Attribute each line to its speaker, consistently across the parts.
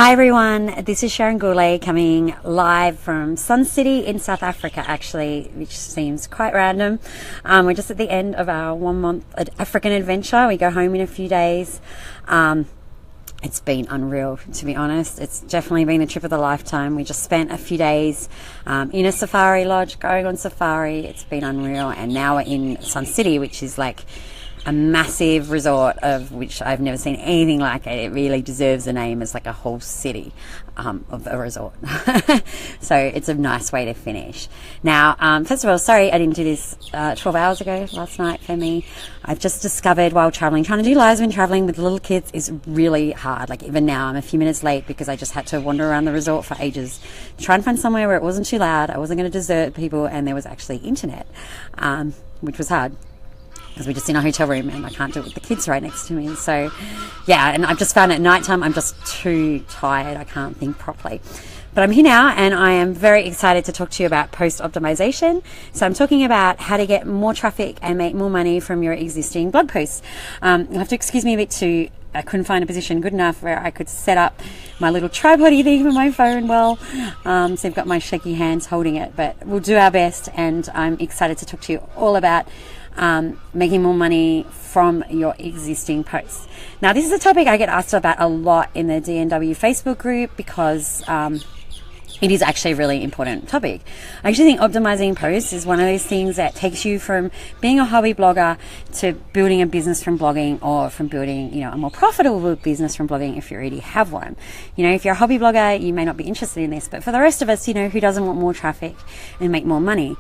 Speaker 1: Hi everyone, this is Sharon Goulet coming live from Sun City in South Africa actually, which seems quite random. We're just at the end of our 1 month African adventure. We go home in a few days. It's been unreal, to be honest. It's definitely been the trip of the lifetime. We just spent a few days in a safari lodge going on safari. It's been unreal, and now we're in Sun City, which is like a massive resort of which I've never seen anything like it. It really deserves a name as like a whole city of a resort. So it's a nice way to finish. Now, first of all, sorry I didn't do this 12 hours ago last night for me. I've just discovered while traveling, trying to do lives when traveling with little kids is really hard. Like even now I'm a few minutes late because I just had to wander around the resort for ages, try and find somewhere where it wasn't too loud, I wasn't going to desert people, and there was actually internet, which was hard, because we're just in a hotel room and I can't do it with the kids right next to me. So yeah, and I've just found at night time I'm just too tired, I can't think properly. But I'm here now and I am very excited to talk to you about post optimization. So I'm talking about how to get more traffic and make more money from your existing blog posts. You'll have to excuse me a bit too. I couldn't find a position good enough where I could set up my little tripod-y thing for my phone well. So I've got my shaky hands holding it, but we'll do our best, and I'm excited to talk to you all about making more money from your existing posts. Now, this is a topic I get asked about a lot in the DNW Facebook group because it is actually a really important topic. I actually think optimizing posts is one of those things that takes you from being a hobby blogger to building a business from blogging, or from building, a more profitable business from blogging if you already have one. If you're a hobby blogger, you may not be interested in this, but for the rest of us, who doesn't want more traffic and make more money?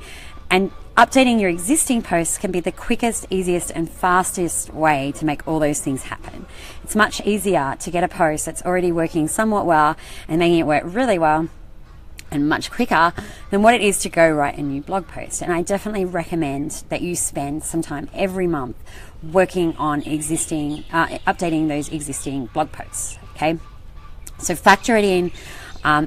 Speaker 1: And updating your existing posts can be the quickest, easiest, and fastest way to make all those things happen. It's much easier to get a post that's already working somewhat well and making it work really well, and much quicker than what it is to go write a new blog post. And I definitely recommend that you spend some time every month working on updating those existing blog posts, okay? So factor it in.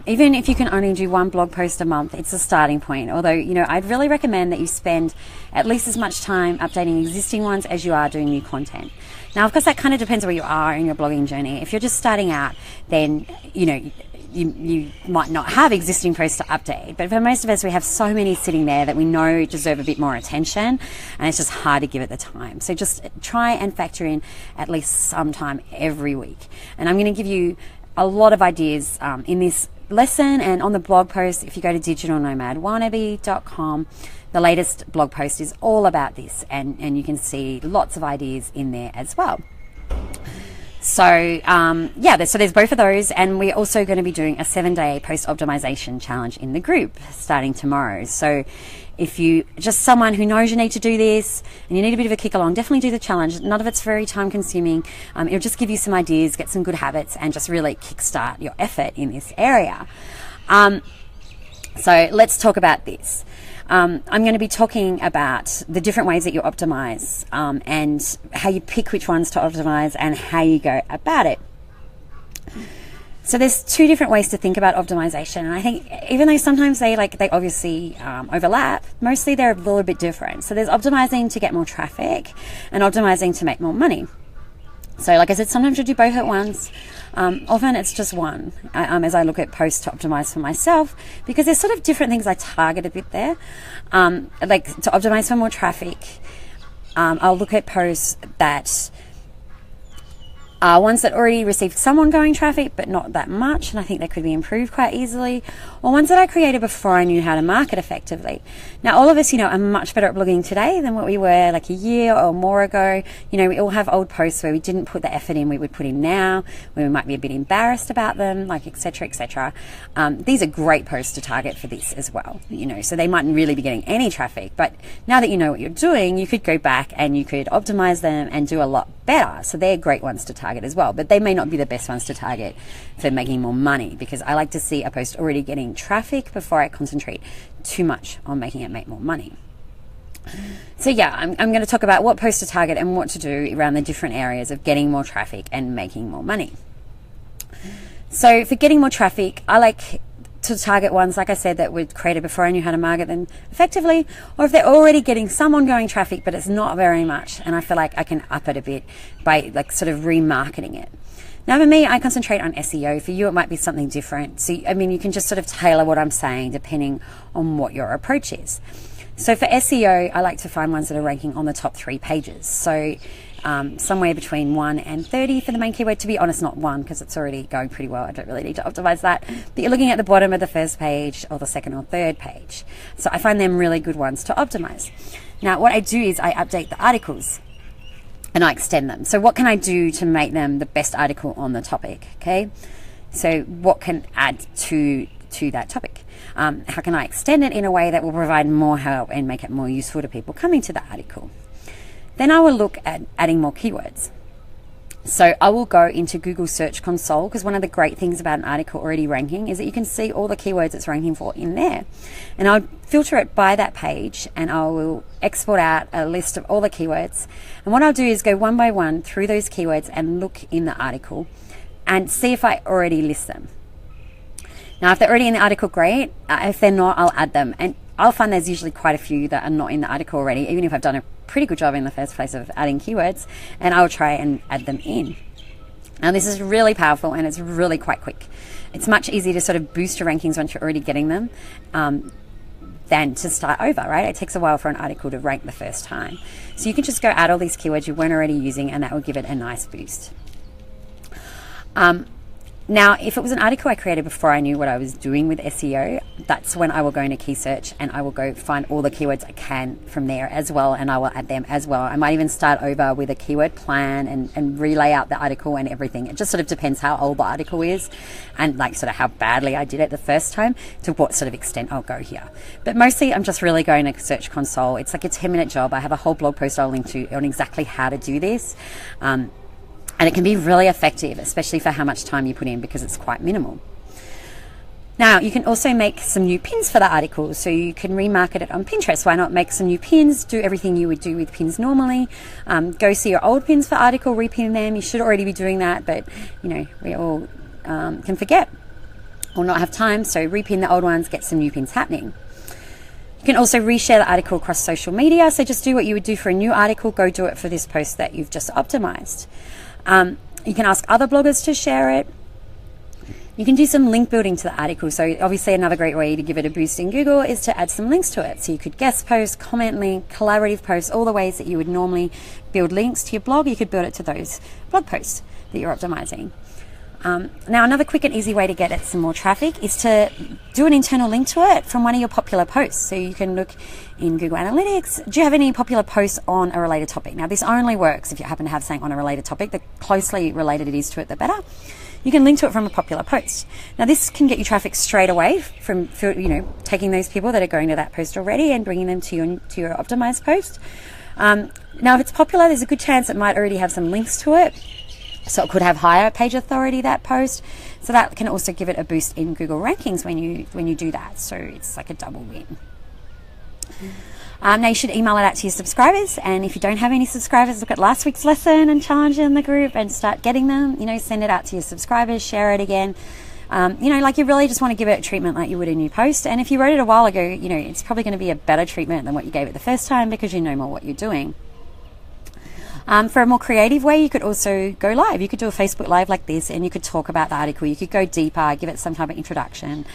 Speaker 1: Even if you can only do one blog post a month, it's a starting point. Although, I'd really recommend that you spend at least as much time updating existing ones as you are doing new content. Now, of course, that kind of depends where you are in your blogging journey. If you're just starting out, then, you might not have existing posts to update. But for most of us, we have so many sitting there that we know deserve a bit more attention, and it's just hard to give it the time. So just try and factor in at least some time every week. And I'm going to give you a lot of ideas in this lesson and on the blog post. If you go to digitalnomadwannabe.com, the latest blog post is all about this, and you can see lots of ideas in there as well. So so there's both of those, and we're also going to be doing a 7-day post optimization challenge in the group starting tomorrow. So if you just someone who knows you need to do this and you need a bit of a kick along, definitely do the challenge. None of it's very time consuming. It'll just give you some ideas, get some good habits, and just really kickstart your effort in this area. So let's talk about this. I'm going to be talking about the different ways that you optimize, and how you pick which ones to optimize and how you go about it. So there's two different ways to think about optimization, and I think even though sometimes they obviously overlap, mostly they're a little bit different. So there's optimizing to get more traffic and optimizing to make more money. So like I said, sometimes you do both at once. Often it's just one, as I look at posts to optimize for myself, because there's sort of different things I target a bit there. Like to optimize for more traffic, I'll look at posts that are ones that already received some ongoing traffic, but not that much, and I think they could be improved quite easily, or ones that I created before I knew how to market effectively. Now, all of us, are much better at blogging today than what we were like a year or more ago. We all have old posts where we didn't put the effort in we would put in now, where we might be a bit embarrassed about them, like et cetera, et cetera. These are great posts to target for this as well, so they mightn't really be getting any traffic, but now that you know what you're doing, you could go back and you could optimize them and do a lot better. So they're great ones to target as well, but they may not be the best ones to target for making more money, because I like to see a post already getting traffic before I concentrate too much on making it make more money. So yeah, I'm going to talk about what posts to target and what to do around the different areas of getting more traffic and making more money. So for getting more traffic, I like to target ones, like I said, that were created before I knew how to market them effectively, or if they're already getting some ongoing traffic but it's not very much and I feel like I can up it a bit by sort of remarketing it. Now for me, I concentrate on SEO. For you, it might be something different. So, I mean, you can just sort of tailor what I'm saying depending on what your approach is. So for SEO, I like to find ones that are ranking on the top 3 pages. So somewhere between 1 and 30 for the main keyword. To be honest, not 1, because it's already going pretty well. I don't really need to optimize that. But you're looking at the bottom of the first page or the second or third page. So I find them really good ones to optimize. Now, what I do is I update the articles and I extend them. So what can I do to make them the best article on the topic? Okay. So what can add to that topic? How can I extend it in a way that will provide more help and make it more useful to people coming to the article? Then I will look at adding more keywords. So I will go into Google Search Console, because one of the great things about an article already ranking is that you can see all the keywords it's ranking for in there. And I'll filter it by that page, and I will export out a list of all the keywords. And what I'll do is go one by one through those keywords and look in the article and see if I already list them. Now, if they're already in the article, great. If they're not, I'll add them. And I'll find there's usually quite a few that are not in the article already, even if I've done a pretty good job in the first place of adding keywords, and I'll try and add them in. Now, this is really powerful and it's really quite quick. It's much easier to sort of boost your rankings once you're already getting them than to start over, right? It takes a while for an article to rank the first time. So you can just go add all these keywords you weren't already using, and that will give it a nice boost. Now, if it was an article I created before I knew what I was doing with SEO, that's when I will go into Keysearch and I will go find all the keywords I can from there as well, and I will add them as well. I might even start over with a keyword plan and relay out the article and everything. It just sort of depends how old the article is and like sort of how badly I did it the first time to what sort of extent I'll go here. But mostly I'm just really going to Search Console. It's like a 10-minute job. I have a whole blog post I'll link to on exactly how to do this. And it can be really effective, especially for how much time you put in, because it's quite minimal. Now, you can also make some new pins for the article, so you can remarket it on Pinterest. Why not make some new pins, do everything you would do with pins normally, go see your old pins for article, repin them. You should already be doing that, but you know, we all can forget or not have time, so repin the old ones, get some new pins happening. You can also reshare the article across social media, so just do what you would do for a new article, go do it for this post that you've just optimized. You can ask other bloggers to share it. You can do some link building to the article. So obviously another great way to give it a boost in Google is to add some links to it. So you could guest post, comment link, collaborative post, all the ways that you would normally build links to your blog. You could build it to those blog posts that you're optimizing. Now, another quick and easy way to get it some more traffic is to do an internal link to it from one of your popular posts. So you can look in Google Analytics. Do you have any popular posts on a related topic? Now, this only works if you happen to have something on a related topic. The closely related it is to it, the better. You can link to it from a popular post. Now, this can get you traffic straight away from, you know, taking those people that are going to that post already and bringing them to your optimized post. Now, if it's popular, there's a good chance it might already have some links to it. So it could have higher page authority, that post. So that can also give it a boost in Google rankings when you do that. So it's like a double win. Now you should email it out to your subscribers, and if you don't have any subscribers, look at last week's lesson and challenge in the group and start getting them. You know, send it out to your subscribers, share it again. You know, like you really just want to give it a treatment like you would a new post. And if you wrote it a while ago, you know, it's probably going to be a better treatment than what you gave it the first time, because you know more what you're doing. For a more creative way, you could also go live. You could do a Facebook Live like this, and you could talk about the article. You could go deeper, give it some type of introduction.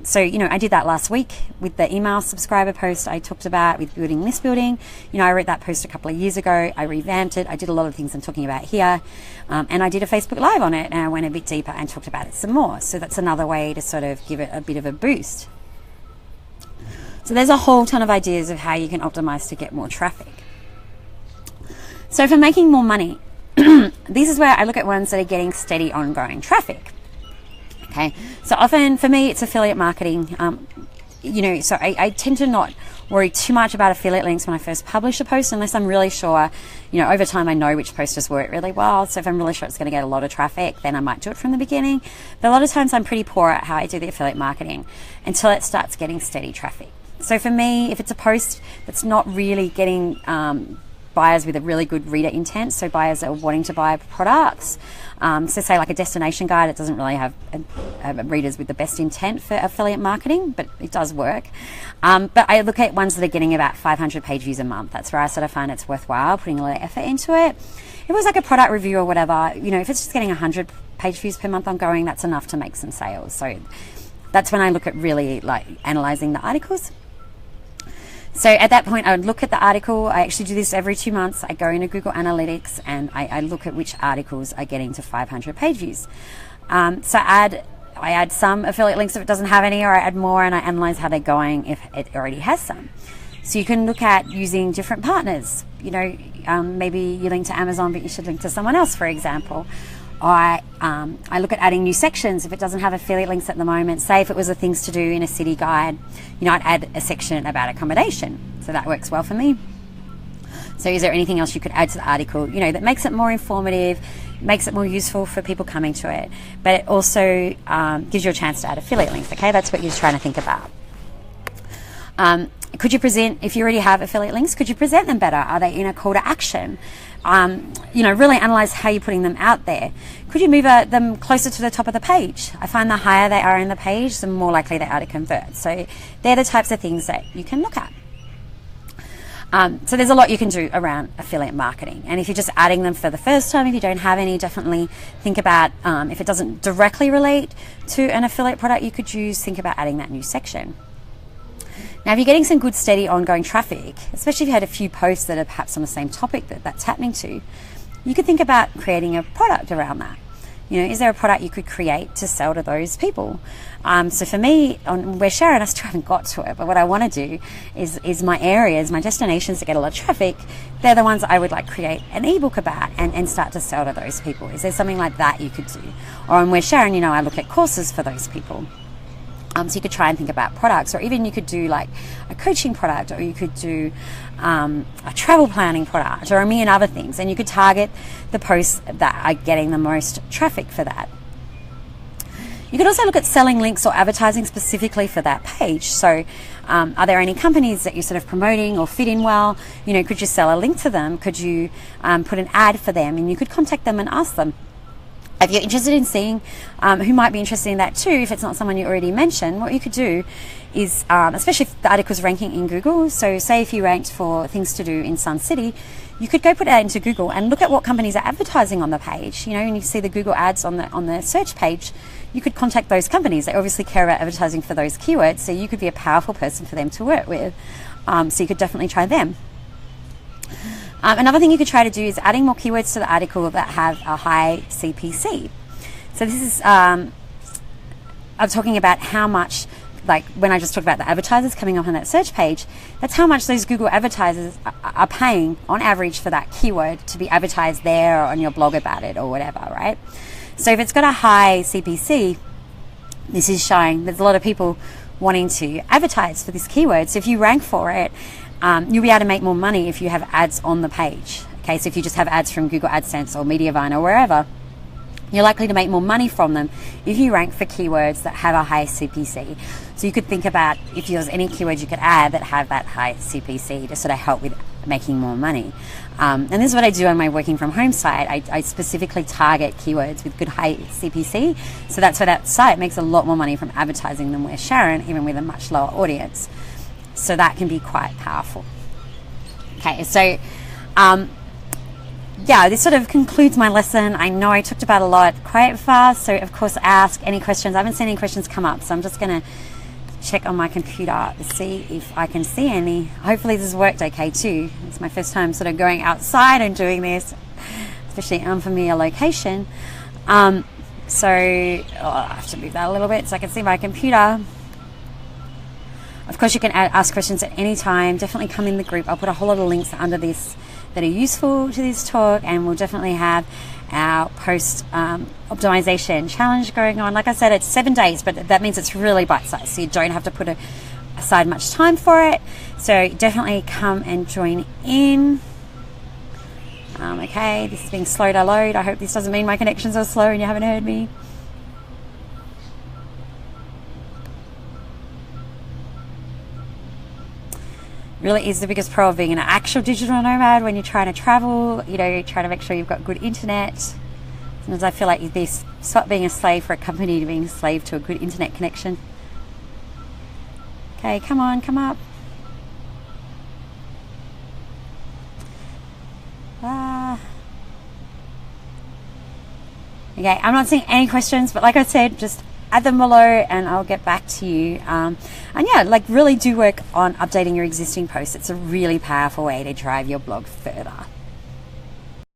Speaker 1: So, you know, I did that last week with the email subscriber post I talked about with building list building. You know, I wrote that post a couple of years ago. I revamped it. I did a lot of things I'm talking about here. And I did a Facebook Live on it, and I went a bit deeper and talked about it some more. So that's another way to sort of give it a bit of a boost. So there's a whole ton of ideas of how you can optimize to get more traffic. So for making more money, this is where I look at ones that are getting steady, ongoing traffic. Okay, so often for me, it's affiliate marketing. You know, so I tend to not worry too much about affiliate links when I first publish a post, unless I'm really sure, you know, over time I know which posters work really well. So if I'm really sure it's going to get a lot of traffic, then I might do it from the beginning. But a lot of times I'm pretty poor at how I do the affiliate marketing until it starts getting steady traffic. So for me, if it's a post that's not really getting buyers with a really good reader intent, so buyers that are wanting to buy products. So say like a destination guide, it doesn't really have readers with the best intent for affiliate marketing, but it does work. But I look at ones that are getting about 500 page views a month. That's where I sort of find it's worthwhile putting a lot of effort into it. If it was like a product review or whatever, you know, if it's just getting 100 page views per month ongoing, that's enough to make some sales. So that's when I look at really like analyzing the articles. So at that point, I would look at the article. I actually do this every 2 months. I go into Google Analytics and I look at which articles are getting to 500 page views. So I add some affiliate links if it doesn't have any, or I add more, and I analyze how they're going if it already has some. So you can look at using different partners. You know, maybe you link to Amazon, but you should link to someone else, for example. I look at adding new sections if it doesn't have affiliate links at the moment. Say if it was a things to do in a city guide, you know, I'd add a section about accommodation. So that works well for me. So is there anything else you could add to the article, you know, that makes it more informative, makes it more useful for people coming to it, but it also gives you a chance to add affiliate links, okay? That's what you're trying to think about. Could you present, if you already have affiliate links, could you present them better? Are they in a call to action? You know, really analyze how you're putting them out there. Could you move them closer to the top of the page? I find the higher they are in the page, the more likely they are to convert. So they're the types of things that you can look at. So there's a lot you can do around affiliate marketing. And if you're just adding them for the first time, if you don't have any, definitely think about, if it doesn't directly relate to an affiliate product you could use, think about adding that new section. Now, if you're getting some good, steady, ongoing traffic, especially if you had a few posts that are perhaps on the same topic that's happening to, you could think about creating a product around that. You know, is there a product you could create to sell to those people? So for me, on Where Sharon, I still haven't got to it, but what I want to do is my areas, my destinations that get a lot of traffic, they're the ones that I would like create an ebook about and start to sell to those people. Is there something like that you could do? Or on Where Sharon, you know, I look at courses for those people. So you could try and think about products, or even you could do like a coaching product, or you could do a travel planning product, or a million other things, and you could target the posts that are getting the most traffic for that. You could also look at selling links or advertising specifically for that page. So are there any companies that you're sort of promoting or fit in well? You know, could you sell a link to them? Could you put an ad for them? And you could contact them and ask them. If you're interested in seeing who might be interested in that too, if it's not someone you already mentioned, what you could do is, especially if the article's ranking in Google, so say if you ranked for things to do in Sun City, you could go put that into Google and look at what companies are advertising on the page. You know, and you see the Google ads on the search page, you could contact those companies. They obviously care about advertising for those keywords, so you could be a powerful person for them to work with. So you could definitely try them. Another thing you could try to do is adding more keywords to the article that have a high CPC. So this is, I'm talking about how much, like when I just talked about the advertisers coming up on that search page, that's how much those Google advertisers are paying on average for that keyword to be advertised there or on your blog about it or whatever, right? So if it's got a high CPC, this is showing there's a lot of people wanting to advertise for this keyword. So if you rank for it, you'll be able to make more money if you have ads on the page. Okay, so if you just have ads from Google AdSense or Mediavine or wherever, you're likely to make more money from them if you rank for keywords that have a high CPC. So you could think about if there's any keywords you could add that have that high CPC to sort of help with making more money. And this is what I do on my working from home site. I specifically target keywords with good high CPC. So that's why that site makes a lot more money from advertising than Where Sharon, even with a much lower audience. So that can be quite powerful. Okay, so yeah, this sort of concludes my lesson. I know I talked about a lot quite fast, so of course ask any questions. I haven't seen any questions come up, so I'm just going to check on my computer to see if I can see any. Hopefully this has worked okay too. It's my first time sort of going outside and doing this, especially in an unfamiliar location. So I have to move that a little bit so I can see my computer. Of course, you can ask questions at any time. Definitely come in the group. I'll put a whole lot of links under this that are useful to this talk, and we'll definitely have our post optimization challenge going on. Like I said, it's 7 days, but that means it's really bite-sized, so you don't have to put aside much time for it. So definitely come and join in. Okay, this is being slow to load. I hope this doesn't mean my connections are slow and you haven't heard me. really is the biggest pro of being an actual digital nomad when you're trying to travel. You know, you're trying to make sure you've got good internet. Sometimes I feel like you'd stop being a slave for a company to being a slave to a good internet connection. Okay, come on, come up. Okay, I'm not seeing any questions, but like I said, just add them below and I'll get back to you. And yeah, like really do work on updating your existing posts. It's a really powerful way to drive your blog further.